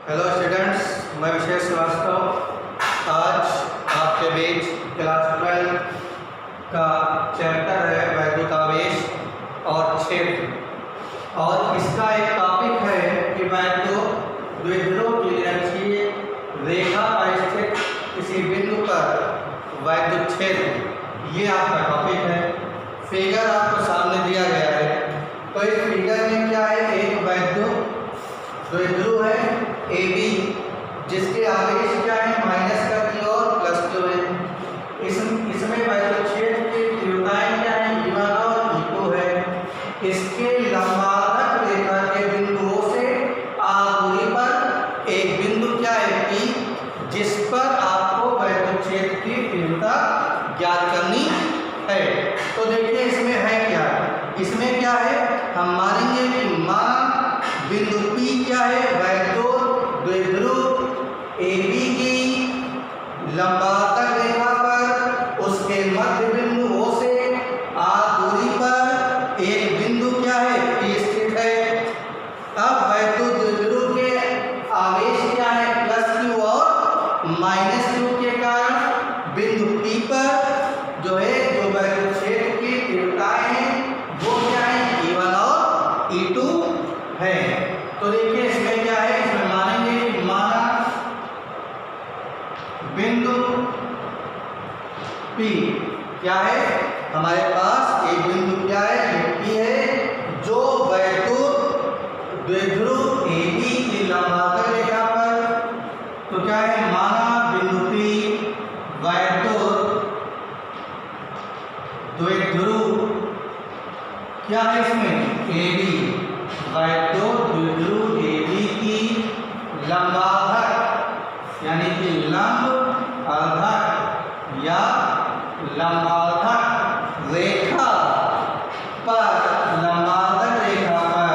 Hello students, मैं विशेष श्रीवास्तव आज आपके बीच क्लास 12 का चैप्टर है वैद्युत आवेश और क्षेत्र, और इसका एक टॉपिक है कि वैद्युत द्विध्रुव की निरक्षीय रेखा पर स्थित किसी बिंदु पर वैद्युत क्षेत्र, ये आपका टॉपिक है। फिगर आपको सामने दिया गया है। तो इस फिगर में क्या है, एक वैद्युत द्विध्रुव है AB, जिसके आवेश क्या है, माइनस का Q और प्लस Q है। इसमें वैद्युत क्षेत्र की तीव्रताएं क्या है, E1 और E2 है। इसके लंबार्धक रेखा के बिंदुओं से दूरी पर एक बिंदु क्या है P, जिस पर आपको वैद्युत क्षेत्र की तीव्रता ज्ञात करनी है। तो देखिए इसमें है क्या, इसमें क्या है, हम मानेंगे कि मान बिंदु P क्या है, वैद्युत द्विध्रुव AB की लंबार्धक रेखा पर उसके मध्य बिंदु O से दूरी पर एक बिंदु क्या है, P स्थित है। अब वैद्युत द्विध्रुव के आवेश क्या है, प्लस Q और माइनस Q के कारण बिंदु P पर जो है, जो वैद्युत क्षेत्र की तीव्रताएं हैं वो क्या है, E1 और E2 है। तो देखिए इसमें क्या है, इसमें मानेंगे कि माना बिंदु P क्या है, हमारे पास एक बिंदु क्या है, ये P है, जो वैद्युत द्विध्रुव AB की लंबार्धक रेखा पर, तो क्या है, माना बिंदु P वैद्युत द्विध्रुव क्या है, इसमें AB वैद्युत द्विध्रुव AB की लंबार्धक यानी कि लंब अर्धक या लंबार्धक रेखा पर, लंबार्धक रेखा पर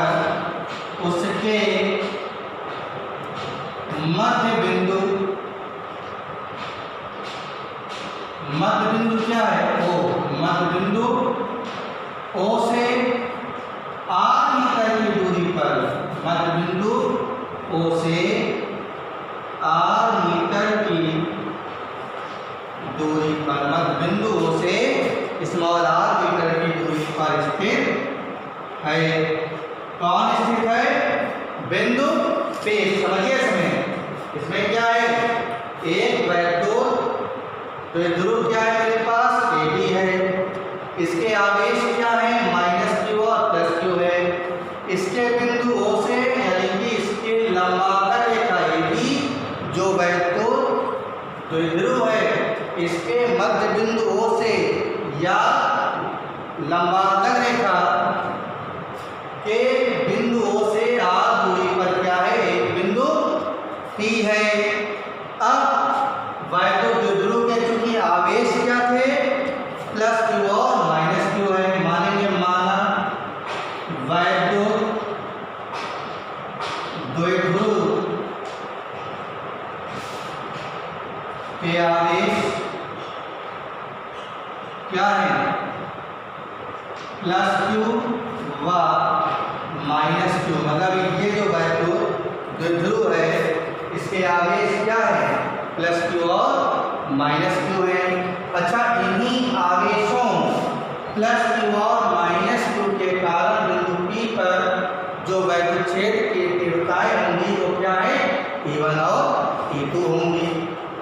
उसके मध्य बिंदु क्या है, O, मध्य बिंदु O से R मीटर की दूरी पर, मध्य बिंदु O से R मीटर की दूरी पर, मध्य बिंदु O से स्मॉल r मीटर की दूरी पर स्थित है। कौन स्थित है, बिंदु P। समझिए इसमें क्या है, एक वैद्युत द्विध्रुव क्या है, मेरे पास AB है, इसके आवेश क्या है, माइनस Q और प्लस Q है। इसके बिंदु O से यानी कि इसके लंबार्धक रेखा AB जो वैद्युत द्विध्रुव है, इसके मध्य बिंदु O से या लंबार्धक रेखा के बिंदु O से R दूरी पर क्या है, एक बिंदु P है। अब वैद्युत द्विध्रुव के चूंकि आवेश क्या थे, प्लस Q और माइनस Q है, मानेंगे माना वैद्युत द्विध्रुव के आवेश क्या है, प्लस Q व माइनस Q, मतलब ये जो वैद्युत द्विध्रुव है इसके आवेश क्या है, प्लस Q और माइनस Q है। अच्छा, इन्हीं आवेशों प्लस Q और माइनस Q के कारण बिंदु P पर जो वैद्युत क्षेत्र की तीव्रताएं होंगी वो क्या है, E1 और E2 होंगी।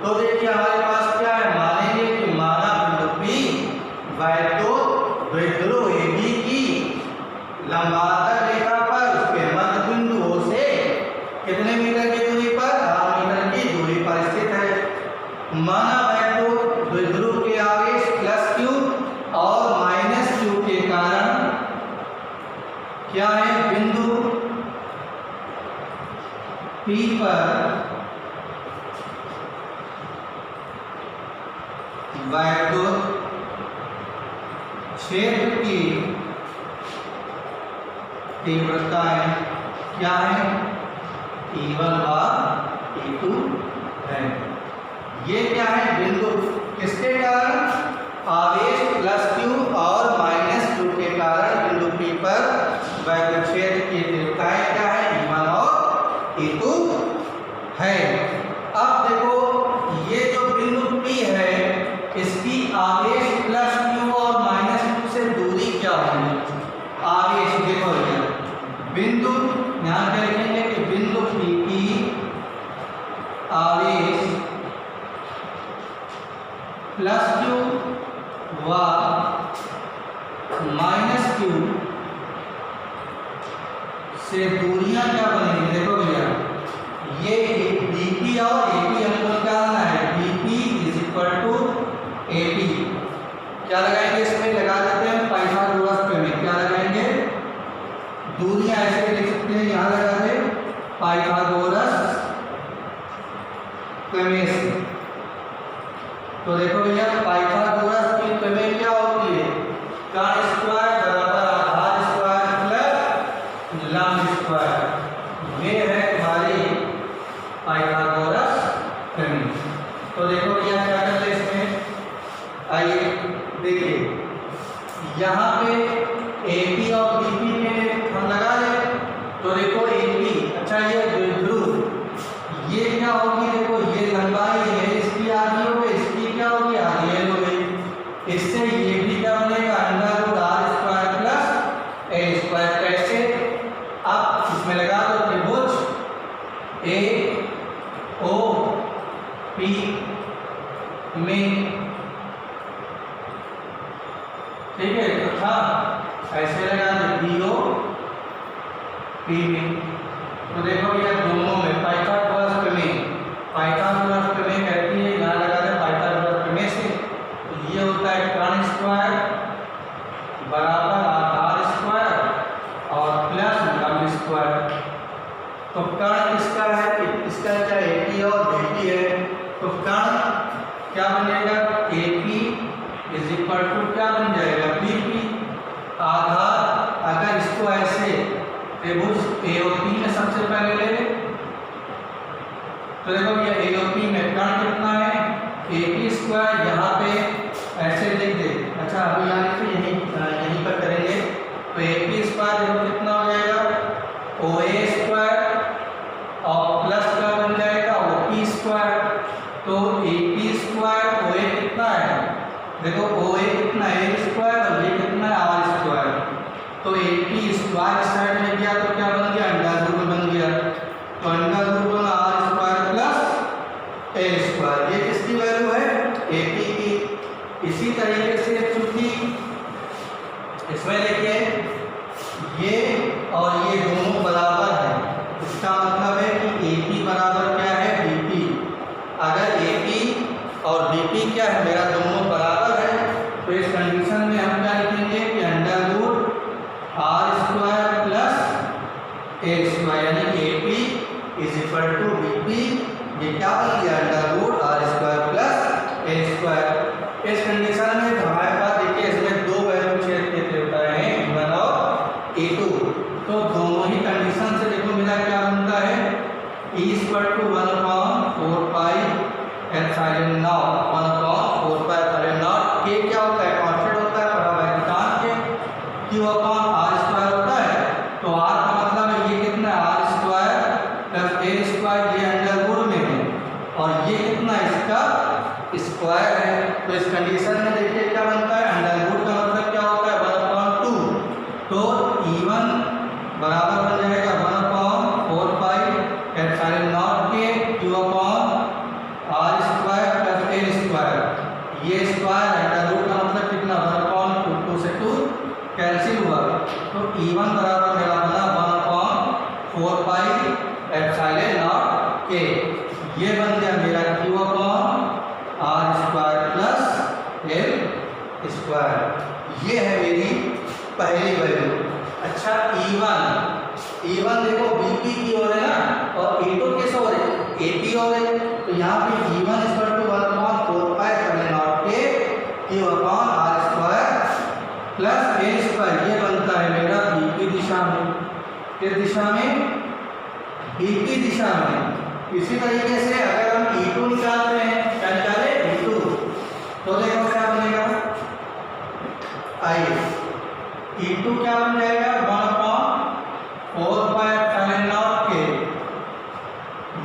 तो देखिए हमारे पास क्या है, मानेंगे कि माना बिंदु P वैद्युत द्विध्रुव AB की लंबार्धक रेखा पर उसके मध्य बिंदु O से कितने मीटर की दूरी पर, R मीटर की दूरी पर स्थित है। माना वैद्युत द्विध्रुव के आवेश प्लस Q और माइनस Q के कारण क्या है, बिंदु P पर वैद्युत क्षेत्र की तीव्रताएं क्या है, E1 और E2 है। ये क्या है, बिंदु किसके कारण, आवेश प्लस Q और माइनस Q के कारण बिंदु P पर वैद्युत क्षेत्र की तीव्रताएं क्या है, E1 और E2 है। अब देखो ये जो बिंदु P है इसकी आवेश प्लस q और माइनस q से दूरी क्या होगी? आवेश देखो ये बिंदु, यहाँ पे लिखेंगे कि बिंदु P की आवेश प्लस q व माइनस q से दूरियां क्या बनेंगी? देखो भैया ये dp और ap हमको निकालना है। dp is equal to ap क्या लगाएंगे? इसमें लगा देते हैं पाइथागोरस प्रमेय। क्या लगाएंगे? दूरियां ऐसे लिख सकते हैं, यहाँ लगा दे पाइथागोरस प्रमेय से। तो देखो भैया पाइथागोरस की प्रमेय क्या होती है? कर्ण स्क्वायर बराबर आधार स्क्वायर प्लस लंब स्क्वायर। ये है तुम्हारी पाइथागोरस प्रमेय। तो देखो भैया क्या कर ले इसमें, आइए देखिए यहाँ पे AP और BP में हम लगा ले। तो देखो AP, अच्छा ये ध्रुव ये क्या होगी? देखो ये लंबाई है इसकी आधी हो गई, इसकी क्या होगी? आधी एल हो गई। इससे ये भी क्या बनेगा? Under root R square plus A square. कैसे? अब इसमें लगा दो त्रिभुज ए ओ पी में, ठीक है, तथा ऐसे लगा दे पीओ पी में। तो देखो भैया दोनों में पाइथागोरस प्रमेय, पाइथागोरस प्रमेय कहती है, यहाँ लगा दे पाइथागोरस प्रमेय से। तो ये होता है कर्ण स्क्वायर बराबर आधार स्क्वायर और प्लस लंब स्क्वायर। तो कर्ण किसका है? इसका क्या AP और BP है। तो कर्ण क्या बनेगा? AP इज इक्वल टू क्या बन जाएगा? BP। आधार अगर इसको ऐसे त्रिभुज AOP में सबसे पहले ले ले तो देखो ये AOP में कर्ण कितना है? AP square. यहाँ पे ऐसे लिख दे। अच्छा अभी यहाँ पे यहीं पर करेंगे। तो AP स्क्वायर देखो कितना हो जाएगा? OA स्क्वायर और प्लस का बन जाएगा OP स्क्वायर। तो AP स्क्वायर OA कितना है? देखो OA कितना है? A स्क्वायर और ये कितना है? R square. तो AP स्क्वायर साइड में गया तो क्या बन गया? अंडर रूट बन गया। तो under root R square plus A square. ये किसकी वैल्यू है? AP की। इसी तरीके से चूंकि इसमें देखिए ये और ये दोनों बराबर है, इसका मतलब है कि AP बराबर क्या है? BP। अगर AP और BP क्या है? मेरा दोनों बराबर है। तो इस कंडीशन में हम क्या लिखेंगे कि under root R square plus A square, यानी AP is equal to BP। ये क्या बन गया? Under root R square plus A square. इस कंडीशन में हमारे पास देखिए इसमें दो वैल्यू छेद के होता है, E1 और E2। तो दोनों ही कंडीशन से देखो मेरा क्या बनता है? E equal to 1/4 pi epsilon naught, 1/4 pi epsilon naught. के क्या होता है? कांस्टेंट होता है परावैद्युतांक के। Q अपॉन R स्क्वायर होता है। तो R का मतलब है ये कितना है? R square plus A square, ये अंडर रूट में है और ये कितना है? इसका स्क्वायर है। तो इस कंडीशन में देखिए क्या बनता है? अंडर रूट का मतलब क्या होता है? 1/2। तो E1 बराबर बन जाएगा 1/4 पाई एप्सिलॉन नॉट के Q upon R square plus A square. ये स्क्वायर अंडर रूट का मतलब कितना? 1/2 से 2 कैंसिल हुआ। तो E1 बराबर मेरा बना 1/4 पाई एप्सिलॉन नॉट के। ये बन गया मेरा Q upon R square plus L square. ये है मेरी पहली वैल्यू। अच्छा E1 देखो BP की ओर है ना, और E2 किस ओर है? AP ओर है। तो यहाँ पे E1 equal to 1/4 pi epsilon naught के Q upon R square plus A square. ये बनता है मेरा BP दिशा में। किस दिशा में? BP दिशा में। इसी तरीके से अगर हम E2 निकालते हैं, क्या निकाले? E2। तो देखो क्या बनेगा? आइए E2 क्या बन जाएगा? 1/4 पाई एप्सिलॉन नॉट के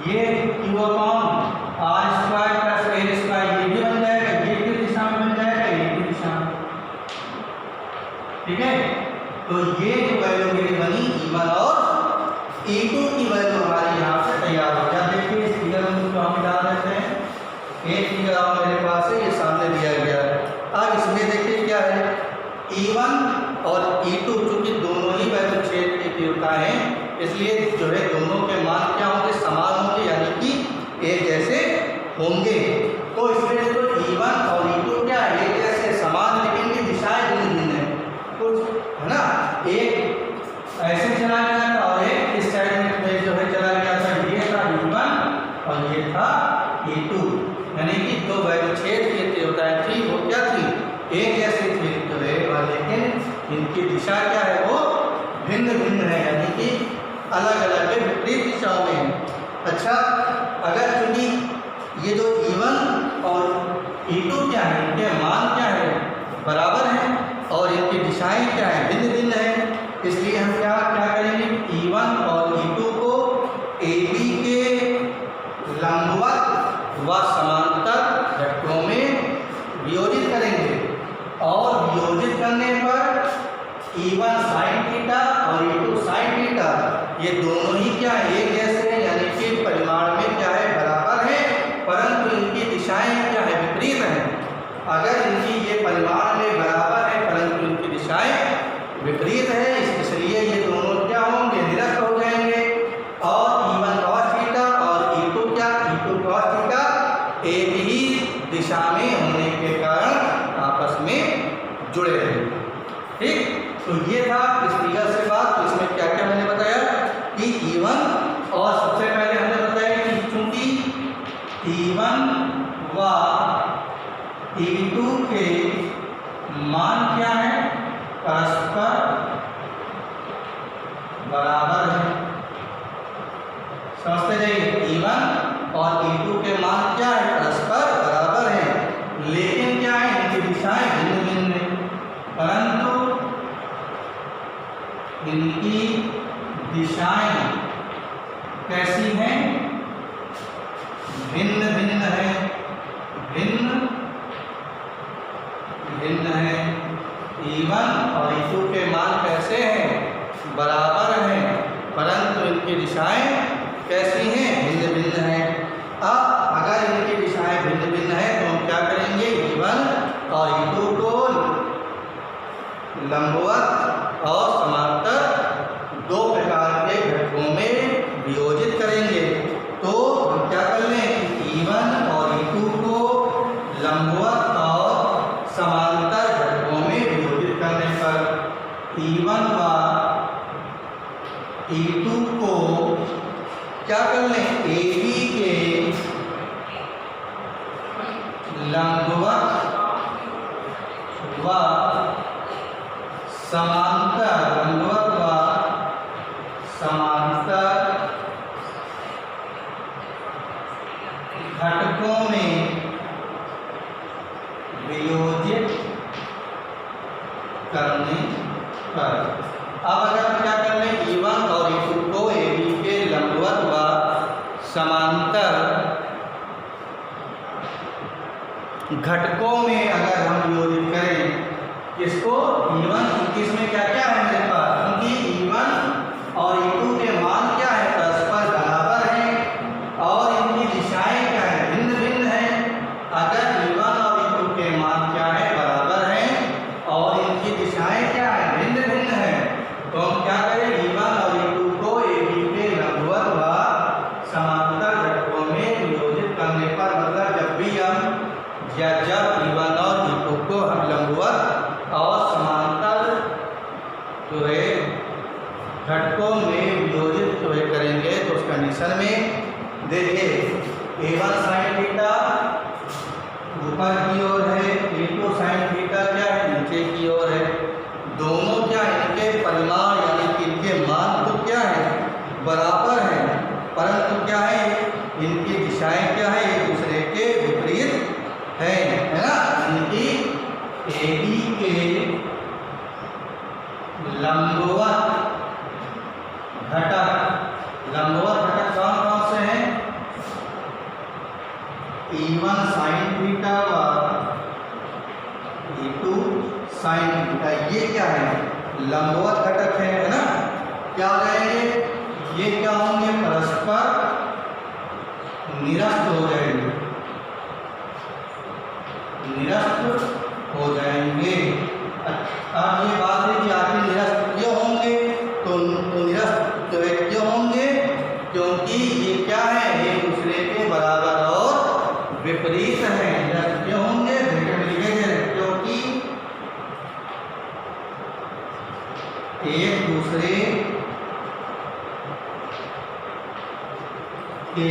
ये Q upon R square plus L square, ये भी बन जाएगा, ये किस दिशा में बन जाएगा, ये की दिशा में। ठीक है, तो ये जो वैल्यू मेरी बनी E1 और E2 की वैल्यू हमारी यहाँ से तैयार हो गया। देखिए इस फिगर में तो हम डाल देते हैं, एक फिगर और मेरे पास है, ये सामने दिया गया है। अब इसमें देखिए क्या है, E1 और E2 चूंकि दोनों ही वैल्यू छेद की तीव्रता है, इसलिए जो है दोनों के मान क्या होंगे, समान होंगे, यानी कि एक जैसे होंगे। तो इसमें तो E1 और E2 क्या है, एक जैसे समान, लेकिन ये दिशाएं भिन्न भिन्न है कुछ, है ना। एक ऐसे चला गया था और एक इस साइड में जो है चला गया था, ये था E1 और ये था E2, यानी कि दो वैल्यू छेद की तीव्रताएं थी, वो क्या थी, एक जैसी थी जो है, लेकिन इनकी दिशा क्या है, वो भिन्न भिन्न है, यानी कि अलग अलग है, विपरीत दिशाओं में है। अच्छा, अगर चूंकि ये जो E1 और E2 क्या है, इनके मान क्या है, बराबर हैं और इनकी दिशाएं क्या है, भिन्न भिन्न है, इसलिए हम क्या करेंगे, E1 और E2 को AB के लंबवत व समांतर घटकों में वियोजित करेंगे, और वियोजित करने पर E1 sin थीटा और E2 sin थीटा, ये दोनों ही क्या है, एक जैसे हैं, यानी कि परिमाण में क्या है, बराबर है, परंतु इनकी दिशाएं क्या है, विपरीत हैं। अगर इनकी ये परिमाण में बराबर है परंतु इनकी दिशाएं विपरीत है, इसलिए ये दोनों क्या होंगे, निरस्त हो जाएंगे, और E1 cos थीटा और E2 क्या, E2 cos थीटा एक ही दिशा में होने के कारण आपस में जुड़े रहेंगे। ठीक, तो ये था इस फिगर से बात। तो इसमें क्या क्या मैंने बताया कि E1, और सबसे पहले हमने बताया कि चूंकि E1 व E2 के मान क्या है, परस्पर बराबर है। समझते जाइए, E1 और E2 के मान क्या है, परस्पर बराबर है, लेकिन क्या है, इनकी दिशाएं भिन्न भिन्न है, परंतु इनकी दिशाएं कैसी हैं, भिन्न भिन्न है, भिन्न भिन्न है। E1 और E2 के मान कैसे हैं, बराबर हैं, परंतु इनकी दिशाएं कैसी हैं, भिन्न भिन्न हैं। अब अगर इनकी दिशाएं भिन्न भिन्न हैं तो हम क्या करेंगे, E1 और E2 को लंबवत और समांतर दो प्रकार के घटकों में वियोजित करेंगे। तो हम क्या कर लें, E1 और E2 को लंबवत और समांतर घटकों में वियोजित करने पर E1 व E2 को क्या कर लें, AB के लंबवत व समांतर, लंबवत व समांतर घटकों में वियोजित करने पर। अब अगर हम क्या कर लें, E1 और E2 को AB के लंबवत व समांतर घटकों में अगर हम वियोजित करें, किसको, E1, इसमें क्या क्या है मेरे पास, क्योंकि E1 और E2 के मान क्या है, परस्पर बराबर हैं और इनकी दिशाएं क्या है, भिन्न भिन्न हैं। अगर E1 और E2 के मान क्या है, बराबर हैं और इनकी दिशाएं क्या है, भिन्न भिन्न हैं, तो हम क्या करें, E1 और E2 को AB के लंबवत व समांतर घटकों में वियोजित करने पर, मतलब जब भी हम जब E1 और E2 को हम लंबवत और समांतर जो है घटकों में वियोजित जो है करेंगे, तो उस कंडीशन में देखिए A1 sin थीटा ऊपर की ओर है, A2 sin थीटा क्या है, नीचे की ओर है, दोनों क्या है, इनके परिमाण यानी कि इनके मान तो क्या है, बराबर है, परंतु क्या है, इनकी दिशाएं क्या है, एक दूसरे के विपरीत है ना। इनकी AB के लंबवत घटक कौन कौन से हैं, E1 sin थीटा व E2 sin थीटा, ये क्या है? लंबवत घटक है ना? क्या हो जाएंगे? ये क्या होंगे? परस्पर निरस्त हो जाएंगे, निरस्त हो जाएंगे। अब ये बात है कि आखिर निरस्त क्यों होंगे? तो निरस्त क्यों होंगे? क्योंकि ये क्या है? एक दूसरे के बराबर और विपरीत हैं। निरस्त क्यों होंगे? क्योंकि एक दूसरे के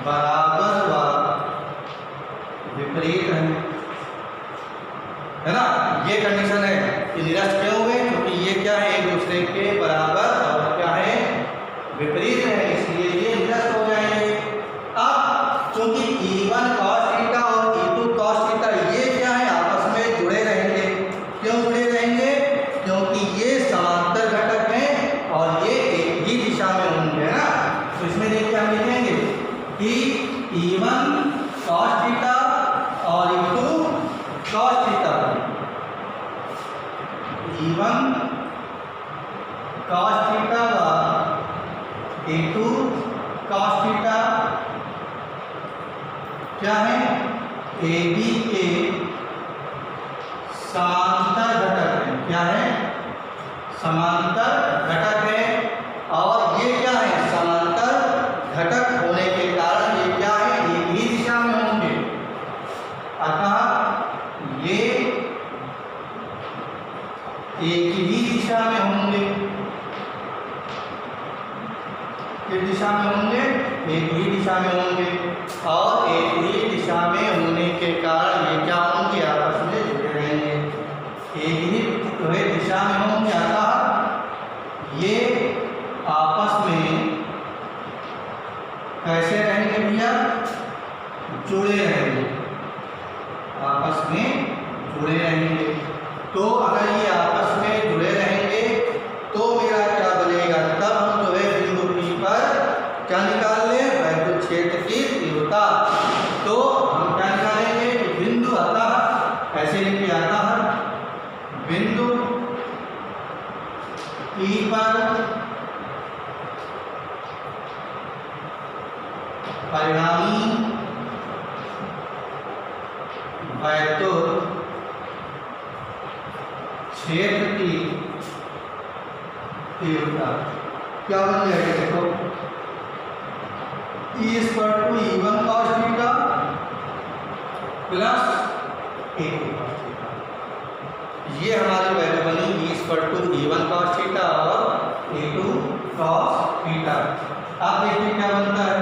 बराबर व विपरीत है ना? ये कंडीशन है कि निरस्त क्यों हुए? क्योंकि ये क्या है? एक दूसरे के बराबर और क्या है? विपरीत है, इसलिए ये निरस्त हो जाएंगे। अब चूंकि E1 cos थीटा और E2 cos थीटा ये क्या है? आपस में जुड़े रहेंगे। क्यों जुड़े रहेंगे? क्योंकि ये समांतर घटक हैं और ये एक ही दिशा में होंगे, है ना? तो इसमें देखिए हम लिखेंगे कि E1 cos थीटा और E2 cos theta, E1 cos theta व E2 cos थीटा क्या है? AB के समांतर घटक है। क्या है? समांतर घटक है। और ये क्या है? समांतर घटक होने के कारण ये क्या है? एक ही दिशा में होंगे। अतः ये एक ही दिशा में होंगे। किस दिशा में होंगे? एक ही दिशा में होंगे। और एक ही दिशा में होने के कारण ये क्या होंगे? आपस में जुड़े रहेंगे, एक ही दिशा में होंगे। अतः ये आपस में कैसे रहेंगे भैया? जुड़े रहेंगे, आपस में जुड़े रहेंगे। तो अगर ये आपस में जुड़े रहेंगे तो मेरा क्या बनेगा? तब हम जो है बिंदु P पर क्या निकाल लें? वैद्युत क्षेत्र की तीव्रता। तो हम क्या निकालेंगे कि बिंदु अतः ऐसे लिखे आता है, बिंदु P पर परिणामी वैद्युत क्षेत्र की तीव्रता क्या बन जाएगी? देखो E = E1 cos theta plus E2 cos theta, ये हमारी वैल्यू बनी। E = E1 cos थीटा और E2 cos थीटा। अब देखिए क्या बनता है।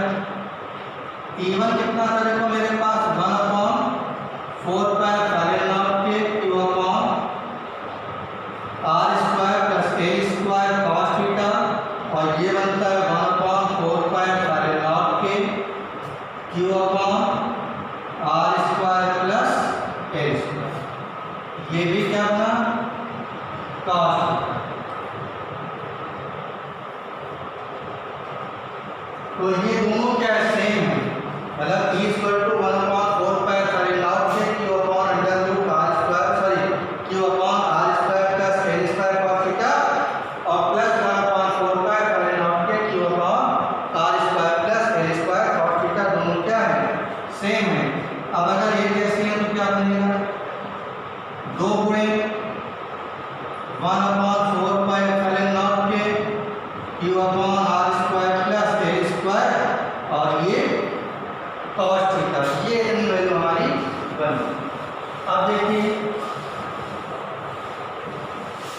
E1 कितना था? देखो मेरे पास 1/4 पाई ln के Q r² + a² cos theta, और ये बनता है 1/4 पाई ln के Q r² + a²। ये भी क्या बना? cos theta. तो ये दोनों क्या सेम है, मतलब E = 1/4 पाई ln से Q r² cos थीटा और प्लस 1/4 पाई ln के Q r² + a² cos theta, दोनों क्या है? सेम है। अब अगर ये जैसे है तो क्या बनेगा? 2 गुणे 1/4 पाई ln के Q r² + a² और ये cos थीटा, ये वैल्यू हमारी बनी। अब देखिए,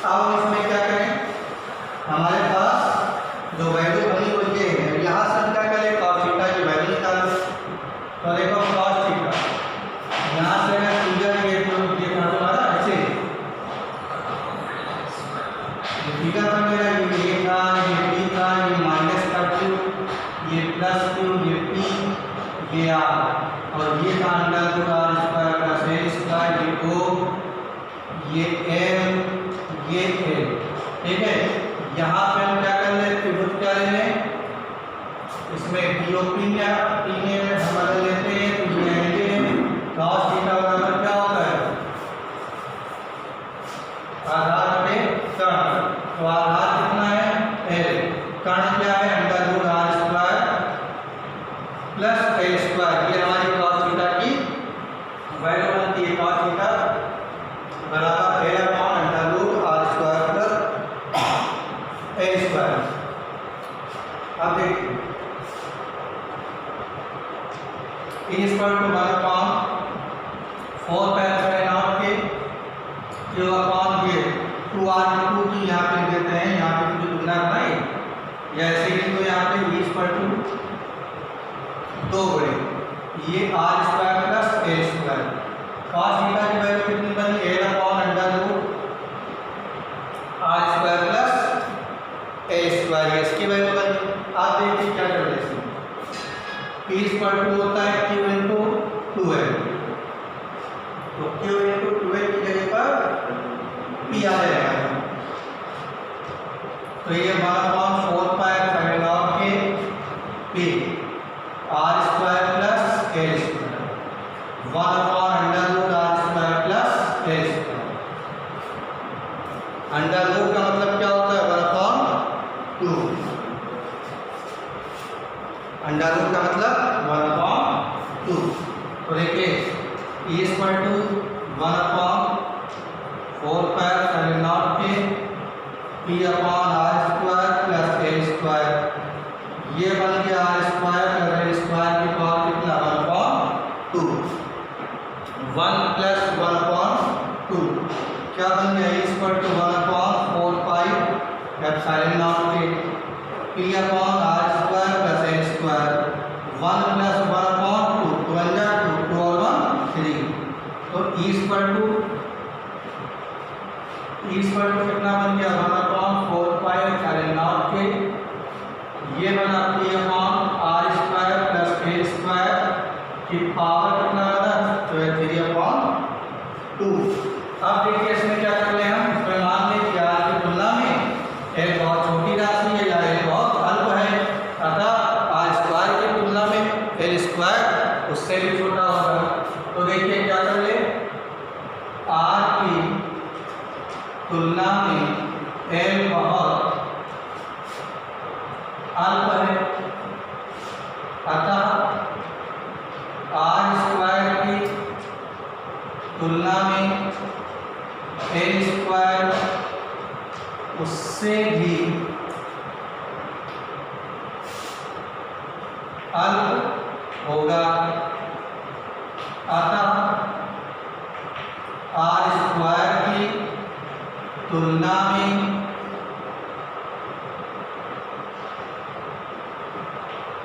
अब इसमें क्या करें? हमारे पास जो वैल्यू बनी वो ये है। यहाँ से क्या करें? cos थीटा की वैल्यू निकालो। तो देखो cos थीटा, यहाँ से मैं फिगर ये था तुम्हारा ऐसे, ये फिगर था मेरा, ये था, ये P था, ये माइनस का Q, ये प्लस Q, ये P, ये R, और ये था √r² + a², ये O, ये M, ये L। ठीक है, यहाँ पे हम क्या कर ले? त्रिभुज क्या ले लें? इसमें पीओपी में हम अगर लेते हैं तो ये आएंगे cos थीटा बराबर क्या होता है, आधार बटे कर्ण। तो आधार कितना है L, कर्ण क्या है under root r square plus L square. ये हमारी cos थीटा की वैल्यू बनती है, cos थीटा बराबर L upon under root r square plus L square. अब देखिए is equal to 1 upon 4 pi epsilon naught के जो अपॉन ये 2r2 की यहाँ पे देते हैं, यहाँ पे जो तुलना बनाई या ऐसे ही तो यहाँ पे इज इक्वल टू 2 बड़े ये r square plus L square. cos theta की वैल्यू कितनी बनी, L upon under root r square plus L square, इसकी वैल्यू बनी। आप देखिए क्या कर रहे हैं, P इक्वल टू होता है Q इंटू 2L, तो Q इंटू 2L की जगह पर P आ जाएगा। तो ये 1 अपॉन 4 पाई एप्सिलॉन नॉट के P r square plus L square 1 upon under root r square plus L square. Under root का मतलब क्या होता है 1 अपॉन 2, अंडर रूट का मतलब 1 अपॉन 2। तो देखिए e equal to 1 upon 4 pi epsilon naught के p upon r square plus L square, ये बन गया r square plus L square की पावर कितना 1 अपॉन 2, 1 प्लस 1 अपॉन 2 क्या बन गया, e equal to 1 upon 4 pi epsilon naught के p upon r square plus L square 1 plus 1 upon 2, 2 1 जा 2, 2 और 1 3। तो e इक्वल टू कितना बन गया 1 अपॉन 4 पाई एप्सिलॉन नॉट के, ये बना p upon r square plus L square की पावर कितना बना, तो 3 अपॉन 2। अब देखिए इसमें क्या कर ले हम, इसमें मान लें कि r की तुलना में एक बहुत छोटी राशि है या एक बहुत अल्प है, अतः r स्क्वायर की तुलना में L स्क्वायर उससे भी छोटा होगा। तो देखिए क्या कर ले, r की तुलना में L बहुत अल्प है, अतः r स्क्वायर की तुलना में L स्क्वायर उससे भी अल्प होगा, अतः r स्क्वायर की तुलना में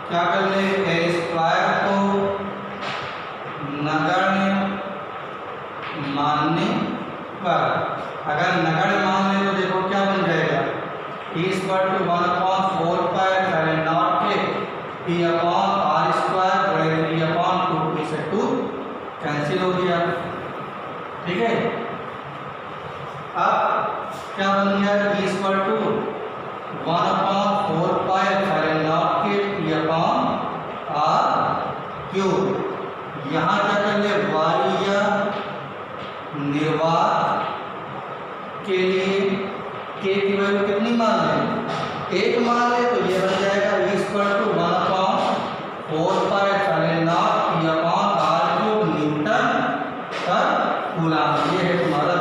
क्या कर ले, L स्क्वायर को नगण्य मानने पर, अगर नगण्य मान ले तो देखो क्या बन जाएगा, e equal to 1 upon 4 pi epsilon naught के p अपॉन r स्क्वायर बड़े 3 अपॉन 2 से 2 कैंसिल हो गया, ठीक है। अब क्या बन गया, e equal to 1 upon 4 pi epsilon naught के p अपॉन r क्यूब। यहाँ क्या कर ले, वायुय निर्वात के लिए k की वैल्यू कितनी मान ले, 1 मान ले, तो ये बन जाएगा e equal to 1 upon 4 pi epsilon naught p upon r cube newton पर कूलम। ये है तुम्हारा